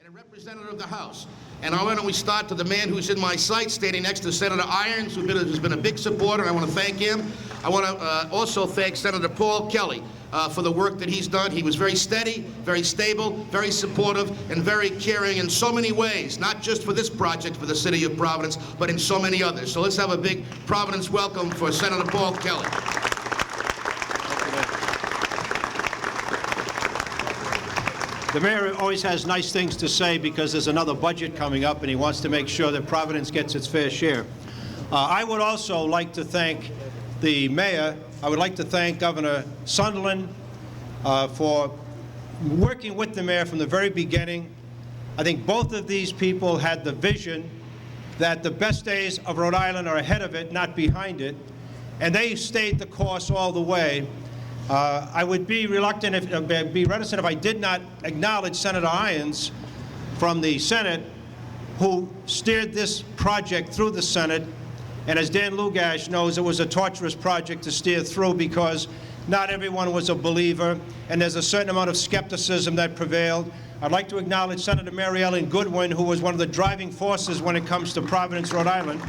and a representative of the House. And why don't we start to the man who's in my sight, standing next to Senator Irons, who's been a big supporter, and I want to thank him. I want to also thank Senator Paul Kelly for the work that he's done. He was very steady, very stable, very supportive, and very caring in so many ways, not just for this project for the city of Providence, but in so many others. So let's have a big Providence welcome for Senator Paul Kelly. The mayor always has nice things to say because there's another budget coming up and he wants to make sure that Providence gets its fair share. I would also like to thank the mayor. I would like to thank Governor Sunderland for working with the mayor from the very beginning. I think both of these people had the vision that the best days of Rhode Island are ahead of it, not behind it, and they stayed the course all the way. I would be reluctant, be reticent if I did not acknowledge Senator Irons from the Senate, who steered this project through the Senate. And as Dan Lugash knows, it was a torturous project to steer through because not everyone was a believer, and there's a certain amount of skepticism that prevailed. I'd like to acknowledge Senator Mary Ellen Goodwin, who was one of the driving forces when it comes to Providence, Rhode Island.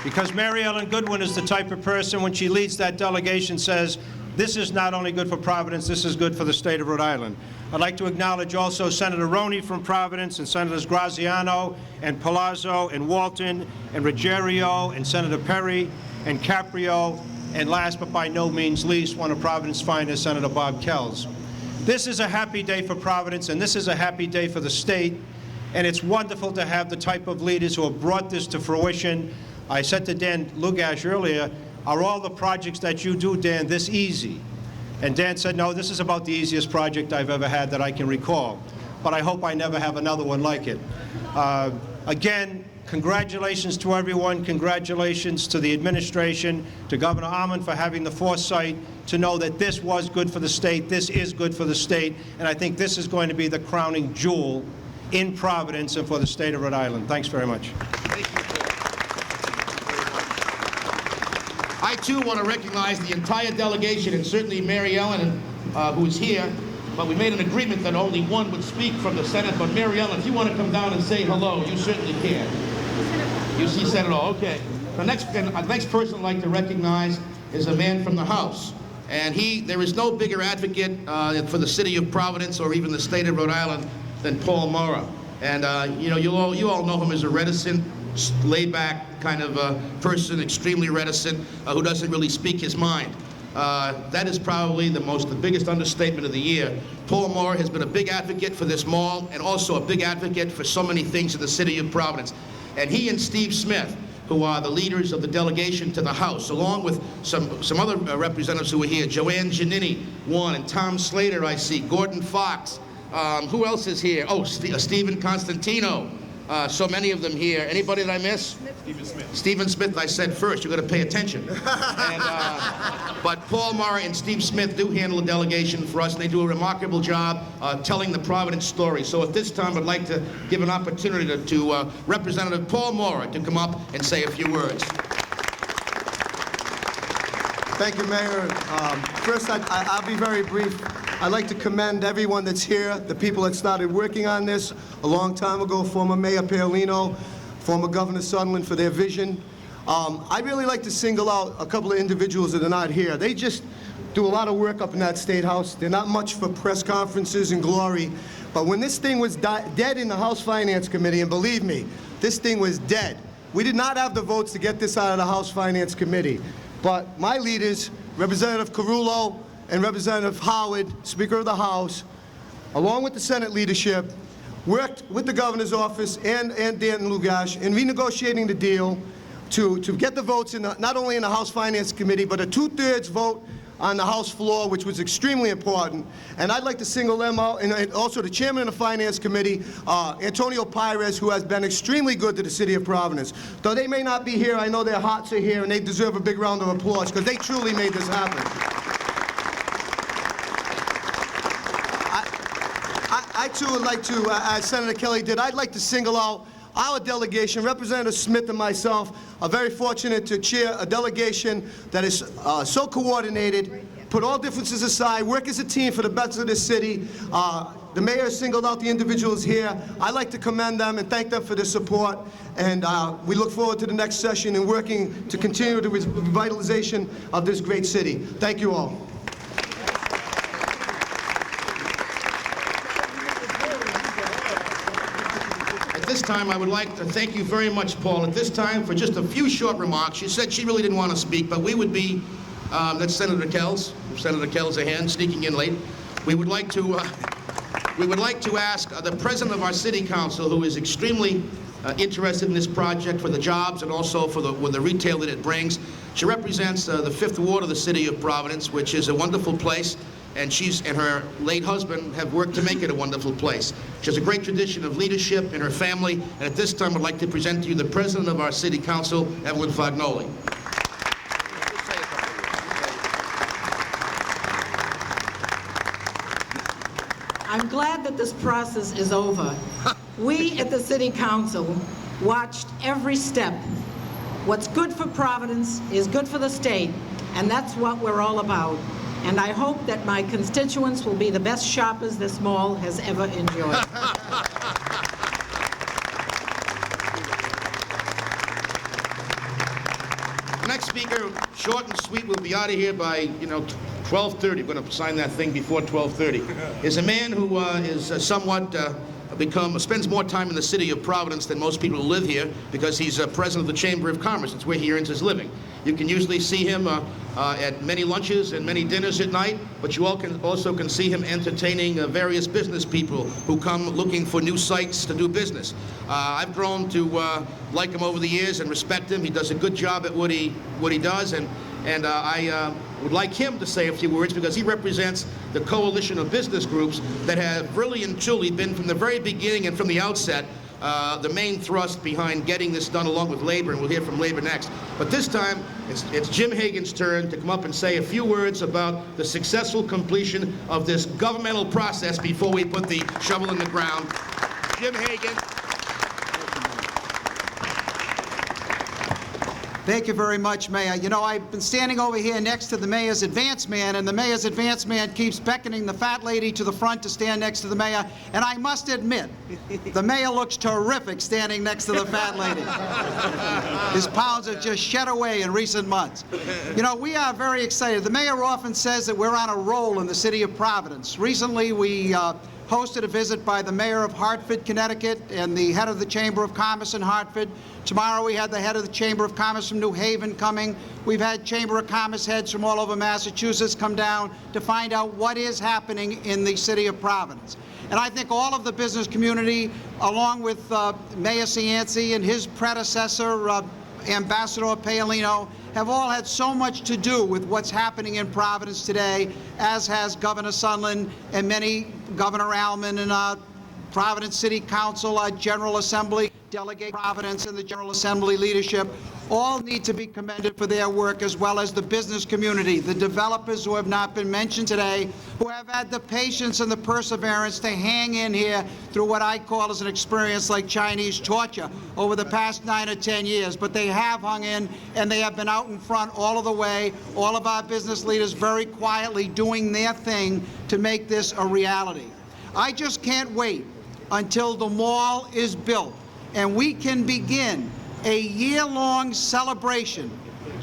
Because Mary Ellen Goodwin is the type of person, when she leads that delegation, says, this is not only good for Providence, this is good for the state of Rhode Island. I'd like to acknowledge also Senator Roney from Providence, and Senators Graziano and Palazzo and Walton and Ruggiero and Senator Perry and Caprio, and last but by no means least, one of Providence's finest, Senator Bob Kells. This is a happy day for Providence, and this is a happy day for the state, and it's wonderful to have the type of leaders who have brought this to fruition. I said to Dan Lugash earlier, are all the projects that you do, Dan, this easy? And Dan said, no, this is about the easiest project I've ever had that I can recall. But I hope I never have another one like it. Again, congratulations to everyone. Congratulations to the administration, to Governor Almond for having the foresight to know that this was good for the state, this is good for the state, and I think this is going to be the crowning jewel in Providence and for the state of Rhode Island. Thanks very much. Thank you. I, too, want to recognize the entire delegation, and certainly Mary Ellen, who is here, but we made an agreement that only one would speak from the Senate. But Mary Ellen, if you want to come down and say hello, you certainly can. You see Senator, okay. The next person I'd like to recognize is a man from the House. And there is no bigger advocate for the city of Providence or even the state of Rhode Island than Paul Mora. And you know, you all know him as a reticent, laid-back kind of person, extremely reticent, who doesn't really speak his mind. That is probably the biggest understatement of the year. Paul Mora has been a big advocate for this mall and also a big advocate for so many things in the city of Providence. And he and Steve Smith, who are the leaders of the delegation to the House, along with some other representatives who are here, Joanne Giannini, one, and Tom Slater, I see, Gordon Fox. Who else is here? Oh, Stephen Constantino. So many of them here. Anybody that I miss? Stephen Smith. Stephen Smith, I said first. You've got to pay attention. But Paul Mora and Steve Smith do handle the delegation for us, and they do a remarkable job telling the Providence story. So at this time, I'd like to give an opportunity to Representative Paul Mora to come up and say a few words. Thank you, Mayor. First, I'll be very brief. I'd like to commend everyone that's here, the people that started working on this a long time ago, former Mayor Paolino, former Governor Sunderland, for their vision. I'd really like to single out a couple of individuals that are not here. They just do a lot of work up in that State House. They're not much for press conferences and glory, but when this thing was dead in the House Finance Committee, and believe me, this thing was dead. We did not have the votes to get this out of the House Finance Committee. But my leaders, Representative Carullo and Representative Howard, Speaker of the House, along with the Senate leadership, worked with the governor's office and Dan Lugash in renegotiating the deal to get the votes in not only in the House Finance Committee, but a 2/3 vote on the House floor, which was extremely important. And I'd like to single them out, and also the chairman of the Finance Committee, Antonio Pires, who has been extremely good to the city of Providence. Though they may not be here, I know their hearts are here, and they deserve a big round of applause, because they truly made this happen. I too would like to, as Senator Kelly did, I'd like to single out our delegation. Representative Smith and myself are very fortunate to chair a delegation that is so coordinated, put all differences aside, work as a team for the best of the city. The mayor singled out the individuals here. I'd like to commend them and thank them for their support. And we look forward to the next session and working to continue the revitalization of this great city. Thank you all. At this time, I would like to thank you very much, Paul. At this time, for just a few short remarks. She said she really didn't want to speak, but we would be, that's Senator Kells. Senator Kells ahead, sneaking in late. We would like to ask the president of our city council, who is extremely interested in this project for the jobs and also for the retail that it brings. She represents the 5th Ward of the city of Providence, which is a wonderful place, and she and her late husband have worked to make it a wonderful place. She has a great tradition of leadership in her family, and at this time I'd like to present to you the president of our city council, Evelyn Fognoli. I'm glad that this process is over. We at the City Council watched every step. What's good for Providence is good for the state, and that's what we're all about. And I hope that my constituents will be the best shoppers this mall has ever enjoyed. The next speaker, short and sweet, will be out of here by, 12:30. We're going to sign that thing before 12:30. Is a man who is somewhat spends more time in the city of Providence than most people who live here, because he's president of the Chamber of Commerce. It's where he earns his living. You can usually see him at many lunches and many dinners at night, but you all also can see him entertaining various business people who come looking for new sites to do business. I've grown to like him over the years and respect him. He does a good job at what he does, and I would like him to say a few words, because he represents the coalition of business groups that have really and truly been, from the very beginning and from the outset, the main thrust behind getting this done, along with labor, and we'll hear from labor next. But this time, it's Jim Hagan's turn to come up and say a few words about the successful completion of this governmental process before we put the shovel in the ground. Jim Hagan. Thank you very much, Mayor. You know, I've been standing over here next to the mayor's advance man, and the mayor's advance man keeps beckoning the fat lady to the front to stand next to the mayor, and I must admit, the mayor looks terrific standing next to the fat lady. His pounds have just shed away in recent months. You know, we are very excited. The mayor often says that we're on a roll in the city of Providence. Recently, we hosted a visit by the mayor of Hartford, Connecticut, and the head of the Chamber of Commerce in Hartford. Tomorrow we had the head of the Chamber of Commerce from New Haven coming. We've had Chamber of Commerce heads from all over Massachusetts come down to find out what is happening in the city of Providence. And I think all of the business community, along with Mayor Cianci and his predecessor, Ambassador Paolino, have all had so much to do with what's happening in Providence today, as has Governor Sunland and Governor Alman and Providence City Council, our General Assembly, Delegate Providence and the General Assembly leadership, all need to be commended for their work, as well as the business community, the developers who have not been mentioned today, who have had the patience and the perseverance to hang in here through what I call as an experience like Chinese torture over the past 9 or 10 years. But they have hung in, and they have been out in front all of the way, all of our business leaders very quietly doing their thing to make this a reality. I just can't wait until the mall is built and we can begin a year-long celebration,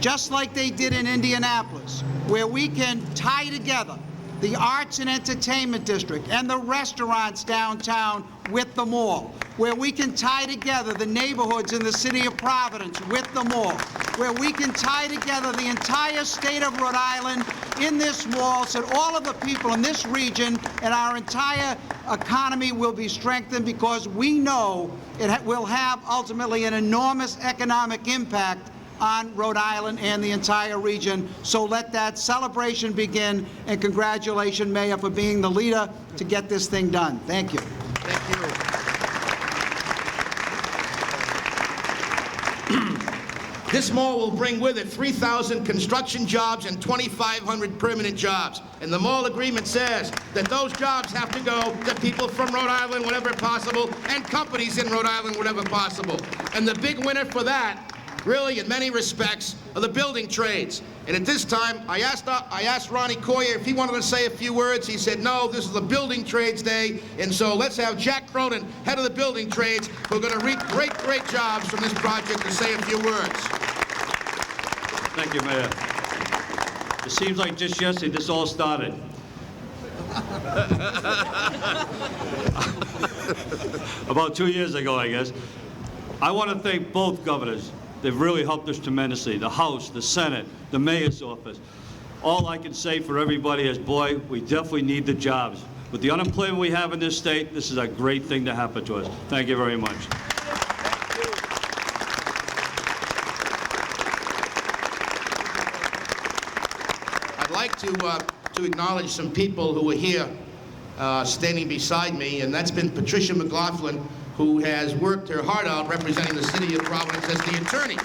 just like they did in Indianapolis, where we can tie together the arts and entertainment district and the restaurants downtown with the mall, where we can tie together the neighborhoods in the city of Providence with the mall, where we can tie together the entire state of Rhode Island in this mall, so that all of the people in this region and our entire economy will be strengthened, because we know it will have ultimately an enormous economic impact on Rhode Island and the entire region. So let that celebration begin, and congratulations, Mayor, for being the leader to get this thing done. Thank you. Thank you. This mall will bring with it 3,000 construction jobs and 2,500 permanent jobs. And the mall agreement says that those jobs have to go to people from Rhode Island whenever possible, and companies in Rhode Island whenever possible. And the big winner for that really, in many respects, of the building trades. And at this time, I asked Ronnie Coyer if he wanted to say a few words. He said, no, this is the Building Trades Day. And so let's have Jack Cronin, head of the building trades, who are going to reap great jobs from this project, to say a few words. Thank you, Mayor. It seems like just yesterday this all started. About 2 years ago, I guess. I want to thank both governors. They've really helped us tremendously. The House, the Senate, the Mayor's office. All I can say for everybody is, boy, we definitely need the jobs. With the unemployment we have in this state, this is a great thing to happen to us. Thank you very much. I'd like to acknowledge some people who are here standing beside me, and that's been Patricia McLaughlin, who has worked her heart out representing the city of Providence as the attorney.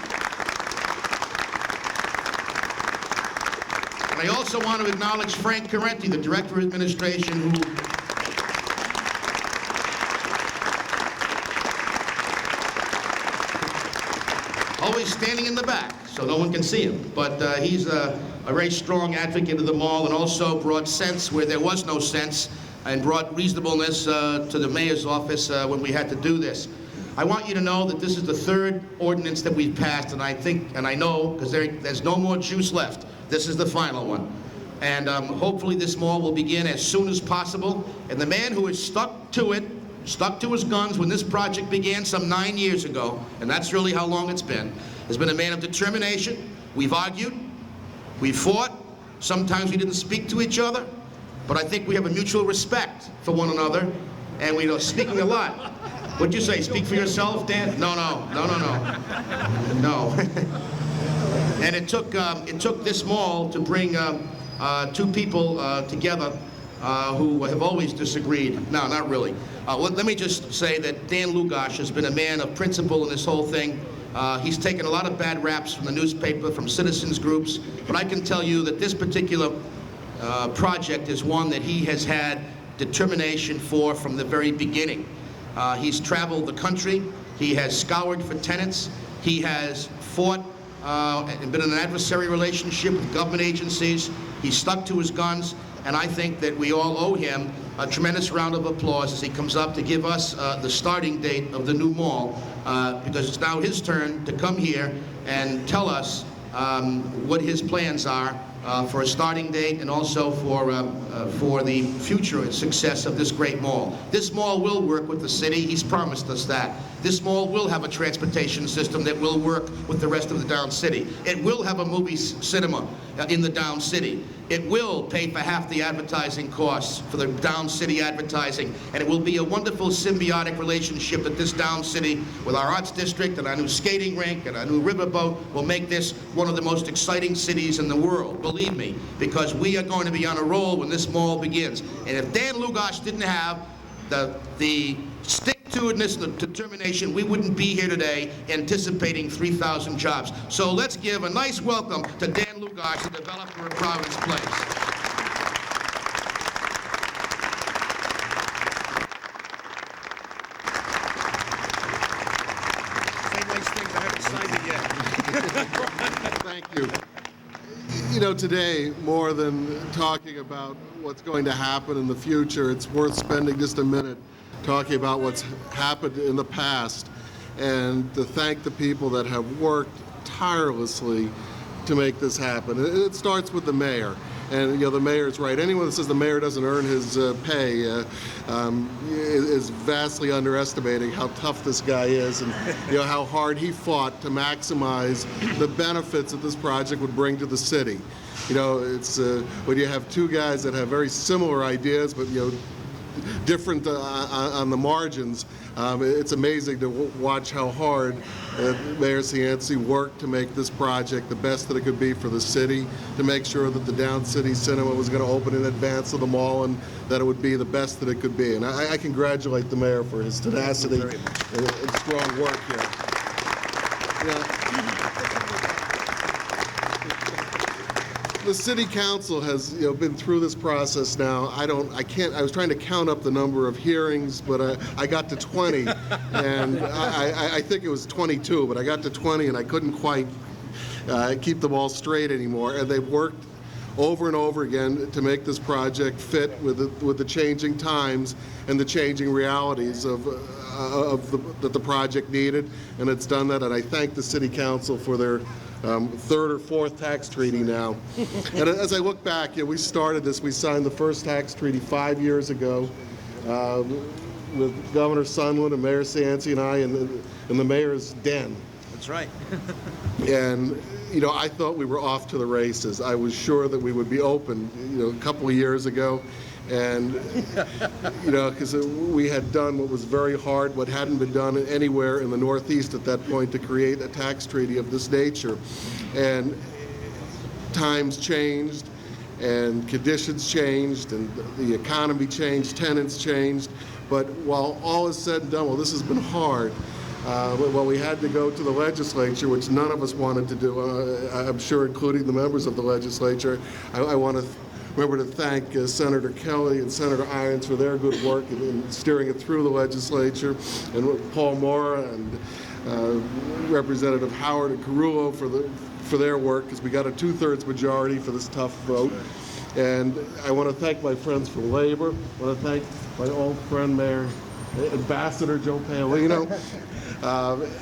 And I also want to acknowledge Frank Correnti, the Director of Administration, who always standing in the back, so no one can see him. But he's a very strong advocate of the mall, and also brought sense where there was no sense, and brought reasonableness to the mayor's office when we had to do this. I want you to know that this is the third ordinance that we've passed, and I think, and I know, because there's no more juice left, this is the final one. And hopefully this mall will begin as soon as possible. And the man who has stuck to it, stuck to his guns when this project began some 9 years ago, and that's really how long it's been, has been a man of determination. We've argued, we've fought, sometimes we didn't speak to each other, but I think we have a mutual respect for one another, and we are speaking a lot. What'd you say, speak for yourself, Dan? No. And it took this mall to bring two people together who have always disagreed. No, not really. Let me just say that Dan Lugosh has been a man of principle in this whole thing. He's taken a lot of bad raps from the newspaper, from citizens groups, but I can tell you that this particular project is one that he has had determination for from the very beginning. He's traveled the country, he has scoured for tenants, he has fought and been in an adversary relationship with government agencies. He stuck to his guns, and I think that we all owe him a tremendous round of applause as he comes up to give us the starting date of the new mall, because it's now his turn to come here and tell us what his plans are for a starting date, and also for the future success of this great mall. This mall will work with the city. He's promised us that. This mall will have a transportation system that will work with the rest of the down city. It will have a movie cinema in the down city. It will pay for half the advertising costs for the down city advertising, and it will be a wonderful symbiotic relationship that this down city, with our arts district and our new skating rink and our new riverboat, will make this one of the most exciting cities in the world. Believe me, because we are going to be on a roll when this mall begins. And if Dan Lugosh didn't have the stick-to-itness and the determination, we wouldn't be here today anticipating 3,000 jobs. So let's give a nice welcome to Dan Lugosh, the developer of Providence Place. Say nice things, I haven't signed it yet. Thank you. You know, today, more than talking about what's going to happen in the future, it's worth spending just a minute talking about what's happened in the past, and to thank the people that have worked tirelessly to make this happen. It starts with the mayor. And, you know, the mayor's right. Anyone that says the mayor doesn't earn his pay is vastly underestimating how tough this guy is, and, you know, how hard he fought to maximize the benefits that this project would bring to the city. You know, it's when you have two guys that have very similar ideas, but, you know, different on the margins, it's amazing to watch how hard Mayor Cianci worked to make this project the best that it could be for the city, to make sure that the Down City Cinema was going to open in advance of the mall, and that it would be the best that it could be. And I congratulate the mayor for his tenacity and strong work here. Yeah. the city council has, been through this process now. I was trying to count up the number of hearings, but I got to 20, and I think it was 22, but I got to 20, and I couldn't quite keep them all straight anymore. And they've worked over and over again to make this project fit with the changing times and the changing realities that the project needed, and it's done that. And I thank the city council for their third or fourth tax treaty now. And as I look back, we started this. We signed the first tax treaty 5 years ago with Governor Sunland and Mayor Cianci and I in the mayor's den. That's right. And I thought we were off to the races. I was sure that we would be open, a couple of years ago, and because we had done what was very hard, what hadn't been done anywhere in the Northeast at that point, to create a tax treaty of this nature. And times changed, and conditions changed, and the economy changed, tenants changed. But while all is said and done, well, this has been hard. Well, we had to go to the legislature, which none of us wanted to do, I'm sure including the members of the legislature. I want to remember to thank Senator Kelly and Senator Irons for their good work in steering it through the legislature, and Paul Mora and Representative Howard and Carullo for their work, because we got a 2/3 majority for this tough vote. And I want to thank my friends from Labor. I want to thank my old friend, Mayor Ambassador Joe Paolino,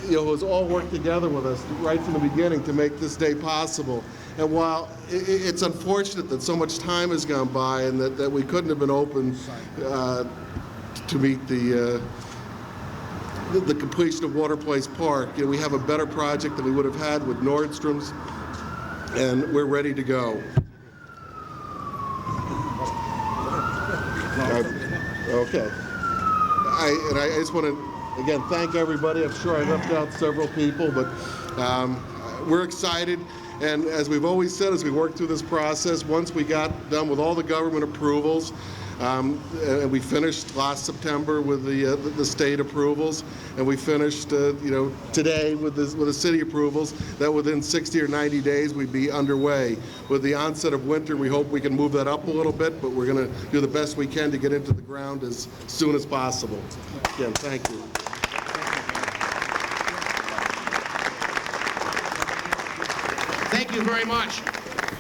who has all worked together with us right from the beginning to make this day possible. And while it's unfortunate that so much time has gone by and that we couldn't have been open to meet the completion of Water Place Park, we have a better project than we would have had with Nordstrom's, and we're ready to go. Okay. I just want to, again, thank everybody. I'm sure I left out several people, but we're excited. And as we've always said, as we work through this process, once we got done with all the government approvals, and we finished last September with the state approvals, and we finished, today with the city approvals, that within 60 or 90 days we'd be underway. With the onset of winter, we hope we can move that up a little bit, but we're going to do the best we can to get into the ground as soon as possible. Again, thank you. Thank you very much.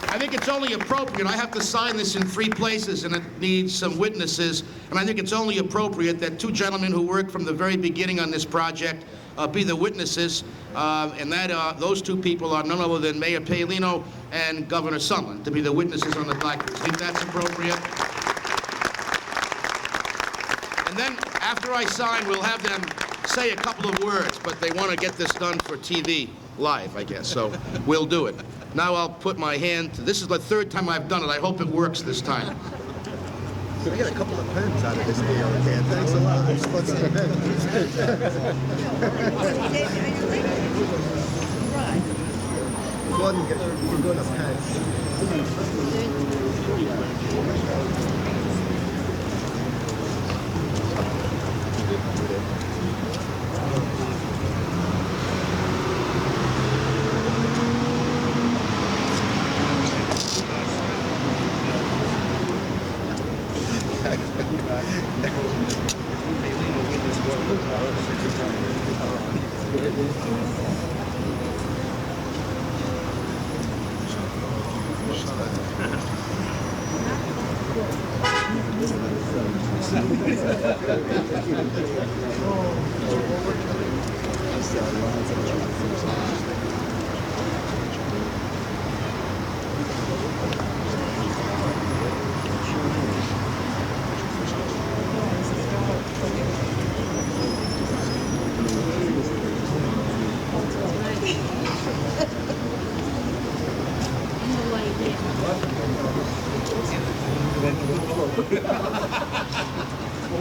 I think it's only appropriate. I have to sign this in 3 places, and it needs some witnesses. And I think it's only appropriate that 2 gentlemen who worked from the very beginning on this project be the witnesses. And that those 2 people are none other than Mayor Paolino and Governor Sunland to be the witnesses on the documents. I think that's appropriate. And then after I sign, we'll have them say a couple of words, but they want to get this done for TV live, I guess, so we'll do it. Now I'll put my hand, this is the 3rd time I've done it. I hope it works this time. I got a couple of pens out of this deal, man. Thanks a lot. I spent some pens. Gordon, you're going to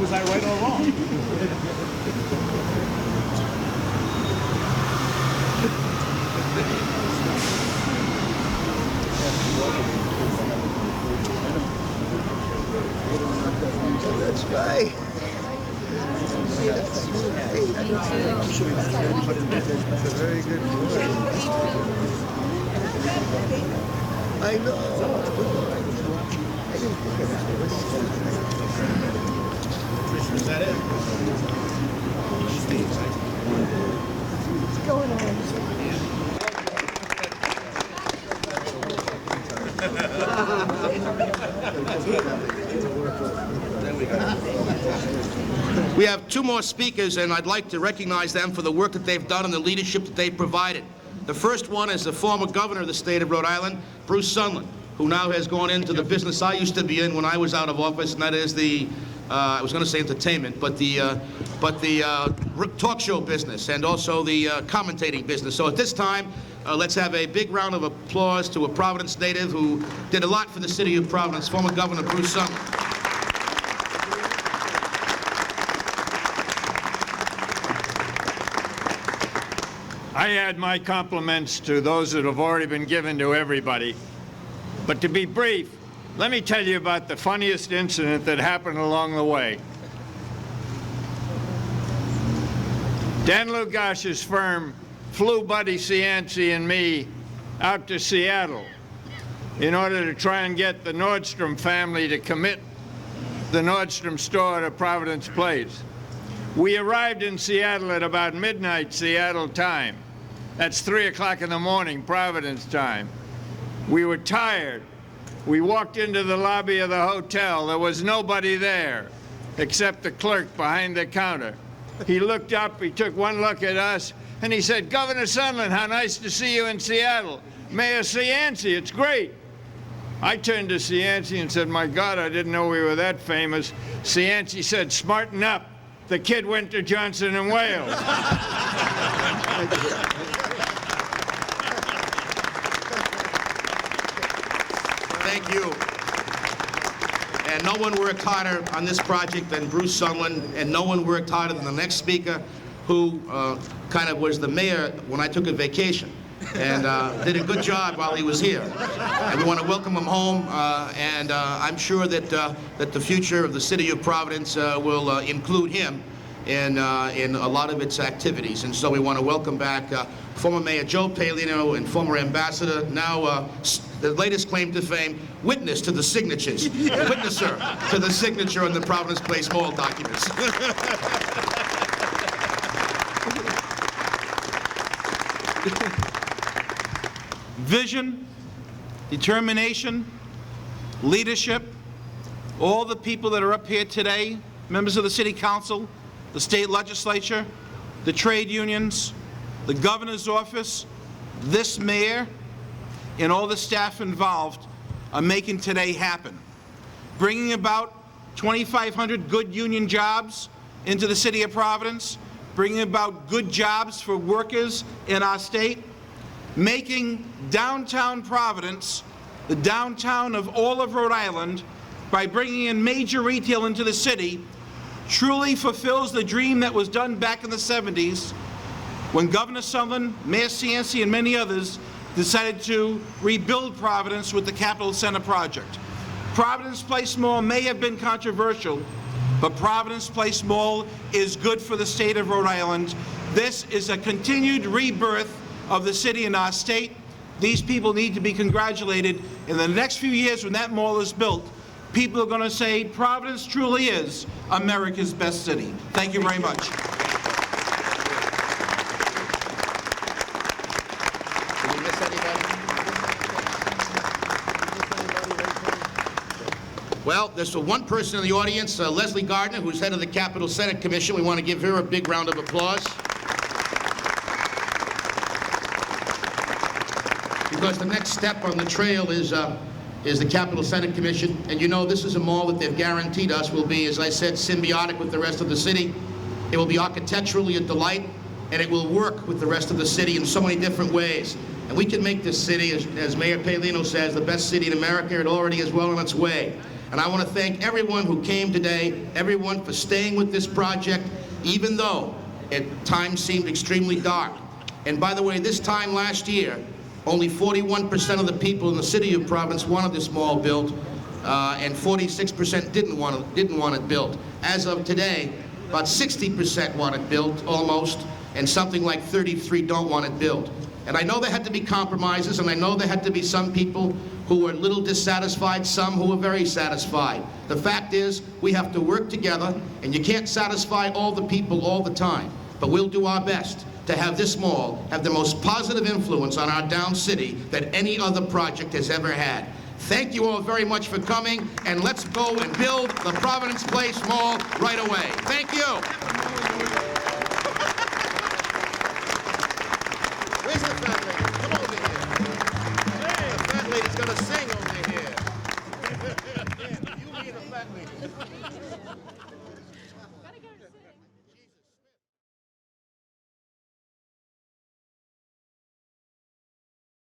Was I right or wrong? That's right. That's a very good word. I know. Is that it? What's going on? We have two more speakers, and I'd like to recognize them for the work that they've done and the leadership that they've provided. The first one is the former governor of the state of Rhode Island, Bruce Sunland, who now has gone into the business I used to be in when I was out of office, and that is the, I was going to say entertainment, but the talk show business and also the commentating business. So at this time, let's have a big round of applause to a Providence native who did a lot for the city of Providence, former Governor Bruce Sunland. I add my compliments to those that have already been given to everybody. But to be brief, let me tell you about the funniest incident that happened along the way. Dan Lugash's firm flew Buddy Cianci and me out to Seattle in order to try and get the Nordstrom family to commit the Nordstrom store to Providence Place. We arrived in Seattle at about midnight Seattle time. That's 3 o'clock in the morning, Providence time. We were tired. We walked into the lobby of the hotel. There was nobody there except the clerk behind the counter. He looked up, he took one look at us, and he said, "Governor Sunland, how nice to see you in Seattle. Mayor Cianci, it's great." I turned to Cianci and said, "My God, I didn't know we were that famous." Cianci said, "Smarten up. The kid went to Johnson and Wales." Thank you. And no one worked harder on this project than Bruce Sunland, and no one worked harder than the next speaker, who kind of was the mayor when I took a vacation, and did a good job while he was here. And we want to welcome him home, and I'm sure that that the future of the city of Providence will include him in a lot of its activities. And so we want to welcome back former Mayor Joe Paolino and former ambassador, now the latest claim to fame, witness to the signatures, witnesser to the signature on the Providence Place Mall documents. Vision, determination, leadership, all the people that are up here today, members of the City Council, the state legislature, the trade unions, the governor's office, this mayor, and all the staff involved are making today happen. Bringing about 2,500 good union jobs into the city of Providence, bringing about good jobs for workers in our state, making downtown Providence the downtown of all of Rhode Island by bringing in major retail into the city, truly fulfills the dream that was done back in the 70s when Governor Sunland, Mayor Cianci, and many others decided to rebuild Providence with the Capitol Center project. Providence Place Mall may have been controversial, but Providence Place Mall is good for the state of Rhode Island. This is a continued rebirth of the city and our state. These people need to be congratulated. In the next few years, when that mall is built, people are going to say Providence truly is America's best city. Thank you very much. Did we miss anybody? Well, there's one person in the audience, Leslie Gardner, who's head of the Capitol Senate Commission. We want to give her a big round of applause. Because the next step on the trail is the Capitol Senate Commission. And you know, this is a mall that they've guaranteed us will be, as I said, symbiotic with the rest of the city. It will be architecturally a delight, and it will work with the rest of the city in so many different ways. And we can make this city, as Mayor Paolino says, the best city in America. It already is well on its way. And I want to thank everyone who came today, everyone for staying with this project, even though at times seemed extremely dark. And by the way, this time last year, only 41% of the people in the city of Providence wanted this mall built, and 46% didn't want it built. As of today, about 60% want it built, almost, and something like 33 don't want it built. And I know there had to be compromises, and I know there had to be some people who were a little dissatisfied, some who were very satisfied. The fact is, we have to work together, and you can't satisfy all the people all the time. But we'll do our best to have this mall have the most positive influence on our down city that any other project has ever had. Thank you all very much for coming, and let's go and build the Providence Place Mall right away. Thank you. Where's the